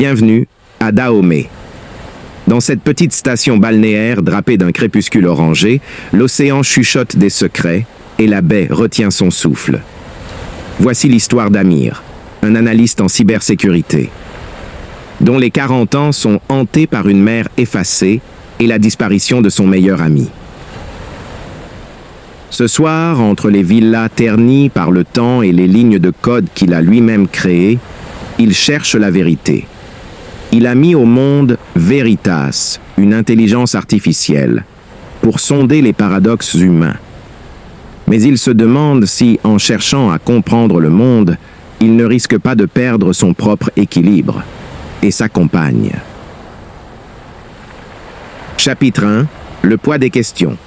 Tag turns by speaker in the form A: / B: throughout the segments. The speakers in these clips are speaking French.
A: Bienvenue à Dahomey. Dans cette petite station balnéaire drapée d'un crépuscule orangé, l'océan chuchote des secrets et la baie retient son souffle. Voici l'histoire d'Amir, un analyste en cybersécurité, dont les 40 ans sont hantés par une mer effacée et la disparition de son meilleur ami. Ce soir, entre les villas ternies par le temps et les lignes de code qu'il a lui-même créées, il cherche la vérité. Il a mis au monde Veritas, une intelligence artificielle, pour sonder les paradoxes humains. Mais il se demande si, en cherchant à comprendre le monde, il ne risque pas de perdre son propre équilibre et sa compagne. Chapitre 1. Le poids des questions.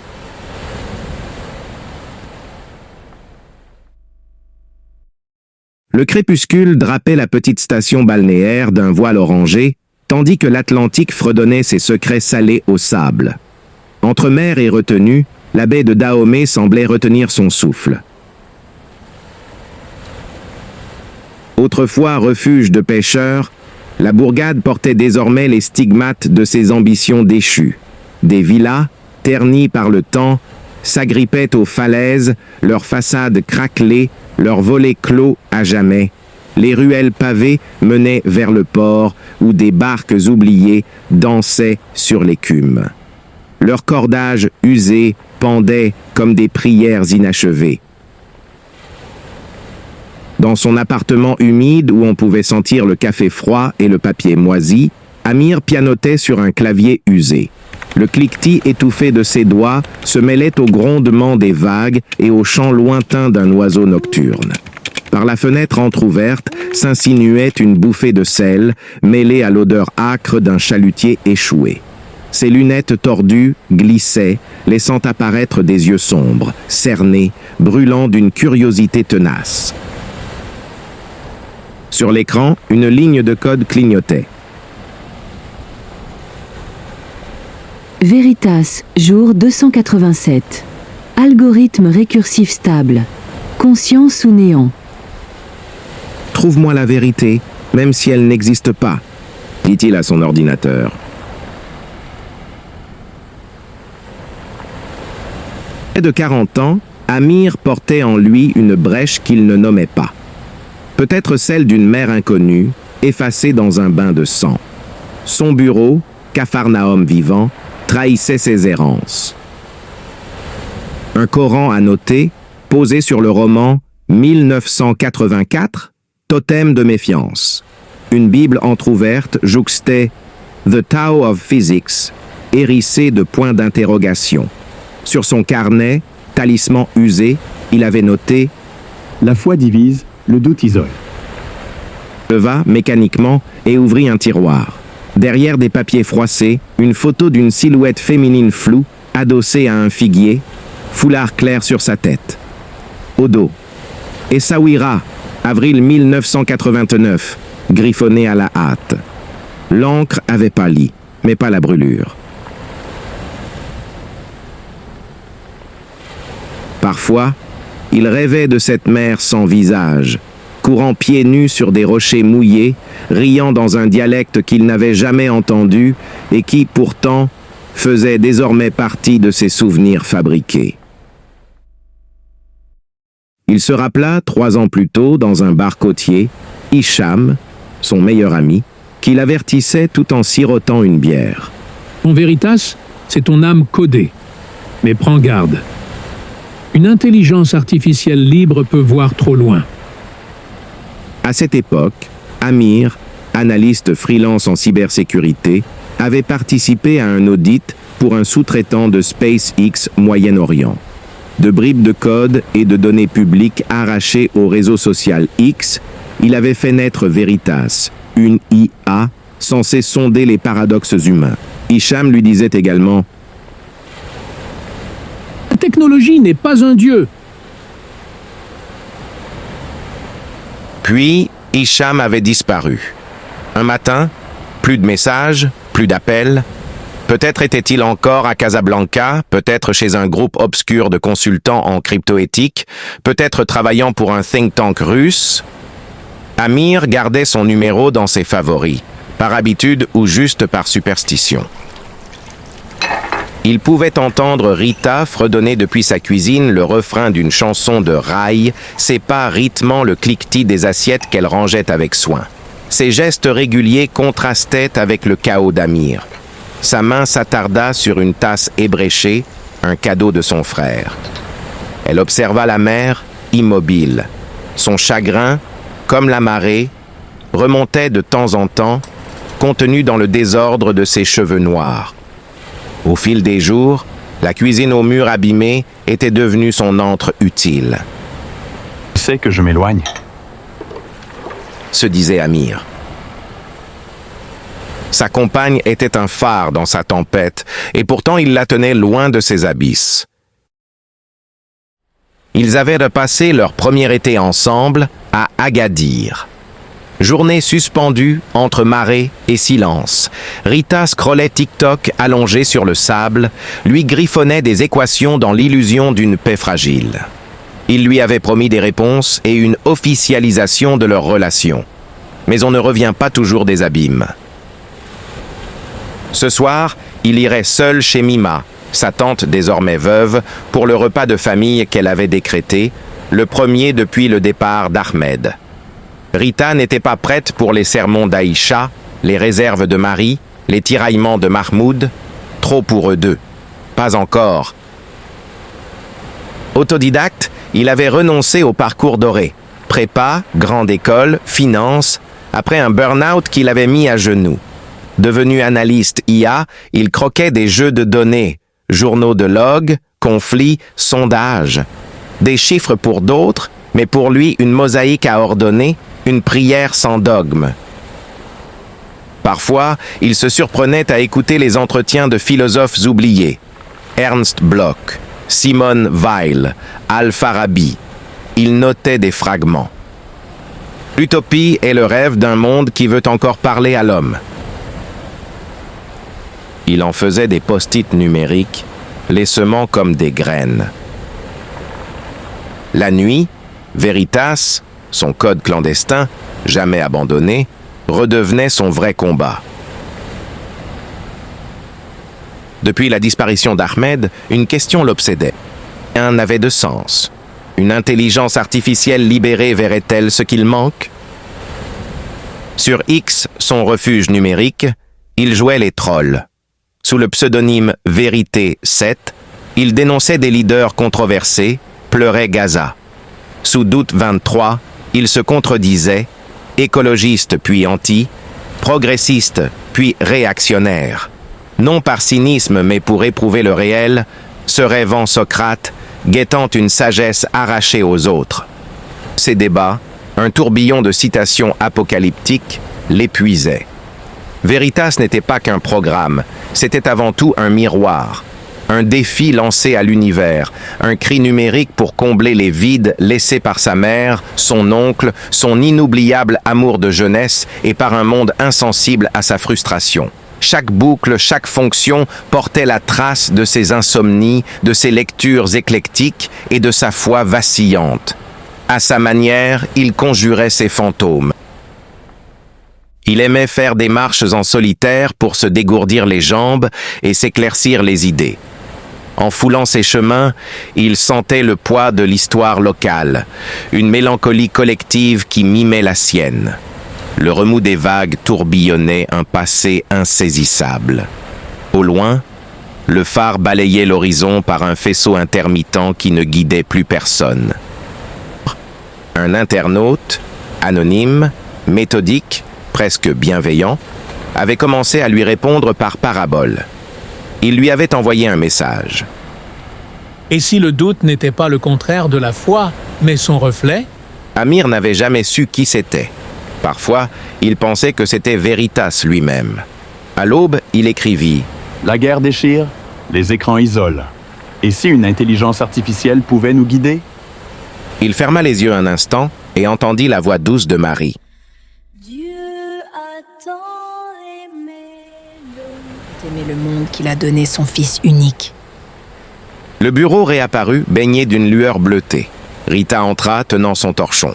A: Le crépuscule drapait la petite station balnéaire d'un voile orangé, tandis que l'Atlantique fredonnait ses secrets salés au sable. Entre mer et retenue, la baie de Dahomey semblait retenir son souffle. Autrefois refuge de pêcheurs, la bourgade portait désormais les stigmates de ses ambitions déchues. Des villas, ternies par le temps, s'agrippaient aux falaises, leurs façades craquelées, leurs volets clos à jamais. Les ruelles pavées menaient vers le port où des barques oubliées dansaient sur l'écume. Leurs cordages usés pendaient comme des prières inachevées. Dans son appartement humide où on pouvait sentir le café froid et le papier moisi, Amir pianotait sur un clavier usé. Le cliquetis étouffé de ses doigts se mêlait au grondement des vagues et au chant lointain d'un oiseau nocturne. Par la fenêtre entr'ouverte s'insinuait une bouffée de sel, mêlée à l'odeur âcre d'un chalutier échoué. Ses lunettes tordues glissaient, laissant apparaître des yeux sombres, cernés, brûlant d'une curiosité tenace. Sur l'écran, une ligne de code clignotait.
B: Veritas, jour 287. Algorithme récursif stable. Conscience ou néant.
A: Trouve-moi la vérité, même si elle n'existe pas, dit-il à son ordinateur. Près de 40 ans, Amir portait en lui une brèche qu'il ne nommait pas. Peut-être celle d'une mer inconnue, effacée dans un bain de sang. Son bureau, capharnaüm vivant, trahissait ses errances. Un Coran annoté, posé sur le roman 1984, Totem de méfiance. Une Bible entr'ouverte jouxtait The Tao of Physics, hérissé de points d'interrogation. Sur son carnet, talisman usé, il avait noté «
C: La foi divise, le doute isole ».
A: Leva mécaniquement et ouvrit un tiroir. Derrière des papiers froissés, une photo d'une silhouette féminine floue, adossée à un figuier, foulard clair sur sa tête. Au dos. Essaouira, avril 1989, griffonné à la hâte. L'encre avait pâli, mais pas la brûlure. Parfois, il rêvait de cette mer sans visage, courant pieds nus sur des rochers mouillés, riant dans un dialecte qu'il n'avait jamais entendu et qui, pourtant, faisait désormais partie de ses souvenirs fabriqués. Il se rappela, 3 ans plus tôt, dans un bar côtier, Hicham, son meilleur ami, qui l'avertissait tout en sirotant une bière.
D: Ton Veritas, c'est ton âme codée. Mais prends garde. Une intelligence artificielle libre peut voir trop loin.
A: À cette époque, Amir, analyste freelance en cybersécurité, avait participé à un audit pour un sous-traitant de SpaceX Moyen-Orient. De bribes de code et de données publiques arrachées au réseau social X, il avait fait naître Veritas, une IA censée sonder les paradoxes humains. Hicham lui disait également
D: « La technologie n'est pas un dieu. »
A: Puis, Hicham avait disparu. Un matin, plus de messages, plus d'appels. Peut-être était-il encore à Casablanca, peut-être chez un groupe obscur de consultants en cryptoéthique, peut-être travaillant pour un think tank russe. Amir gardait son numéro dans ses favoris, par habitude ou juste par superstition. Il pouvait entendre Rita fredonner depuis sa cuisine le refrain d'une chanson de rail, ses pas rythmant le cliquetis des assiettes qu'elle rangeait avec soin. Ses gestes réguliers contrastaient avec le chaos d'Amir. Sa main s'attarda sur une tasse ébréchée, un cadeau de son frère. Elle observa la mer, immobile. Son chagrin, comme la marée, remontait de temps en temps, contenu dans le désordre de ses cheveux noirs. Au fil des jours, la cuisine aux murs abîmés était devenue son antre utile.
C: Tu sais que je m'éloigne.
A: Se disait Amir. Sa compagne était un phare dans sa tempête, et pourtant il la tenait loin de ses abysses. Ils avaient repassé leur premier été ensemble à Agadir. Journée suspendue entre marée et silence. Rita scrollait TikTok allongée sur le sable, lui griffonnait des équations dans l'illusion d'une paix fragile. Il lui avait promis des réponses et une officialisation de leur relation. Mais on ne revient pas toujours des abîmes. Ce soir, il irait seul chez Mima, sa tante désormais veuve, pour le repas de famille qu'elle avait décrété, le premier depuis le départ d'Ahmed. Rita n'était pas prête pour les sermons d'Aïcha, les réserves de Marie, les tiraillements de Mahmoud, trop pour eux deux. Pas encore. Autodidacte, il avait renoncé au parcours doré. Prépa, grande école, finance, après un burn-out qui l'avait mis à genoux. Devenu analyste IA, il croquait des jeux de données, journaux de log, conflits, sondages. Des chiffres pour d'autres, mais pour lui une mosaïque à ordonner, une prière sans dogme. Parfois, il se surprenait à écouter les entretiens de philosophes oubliés. Ernst Bloch, Simone Weil, Al-Farabi. Il notait des fragments. L'utopie est le rêve d'un monde qui veut encore parler à l'homme. Il en faisait des post-it numériques, les semant comme des graines. La nuit, Veritas, son code clandestin, jamais abandonné, redevenait son vrai combat. Depuis la disparition d'Ahmed, une question l'obsédait. Un avait de sens. Une intelligence artificielle libérée verrait-elle ce qu'il manque? Sur X, son refuge numérique, il jouait les trolls. Sous le pseudonyme Vérité 7, il dénonçait des leaders controversés, pleurait Gaza. Sous Doute 23, il se contredisait, écologiste puis anti, progressiste puis réactionnaire. Non par cynisme mais pour éprouver le réel, se rêvant Socrate, guettant une sagesse arrachée aux autres. Ces débats, un tourbillon de citations apocalyptiques, l'épuisaient. Veritas n'était pas qu'un programme, c'était avant tout un miroir, un défi lancé à l'univers, un cri numérique pour combler les vides laissés par sa mère, son oncle, son inoubliable amour de jeunesse et par un monde insensible à sa frustration. Chaque boucle, chaque fonction portait la trace de ses insomnies, de ses lectures éclectiques et de sa foi vacillante. À sa manière, il conjurait ses fantômes. Il aimait faire des marches en solitaire pour se dégourdir les jambes et s'éclaircir les idées. En foulant ses chemins, il sentait le poids de l'histoire locale, une mélancolie collective qui mimait la sienne. Le remous des vagues tourbillonnait un passé insaisissable. Au loin, le phare balayait l'horizon par un faisceau intermittent qui ne guidait plus personne. Un internaute, anonyme, méthodique, presque bienveillant, avait commencé à lui répondre par parabole. Il lui avait envoyé un message.
D: Et si le doute n'était pas le contraire de la foi, mais son reflet?
A: Amir n'avait jamais su qui c'était. Parfois, il pensait que c'était Veritas lui-même. À l'aube, il écrivit
C: « La guerre déchire, les écrans isolent. Et si une intelligence artificielle pouvait nous guider ?»
A: Il ferma les yeux un instant et entendit la voix douce de Marie.
E: Aimer le monde qu'il a donné son fils unique.
A: Le bureau réapparut, baigné d'une lueur bleutée. Rita entra, tenant son torchon.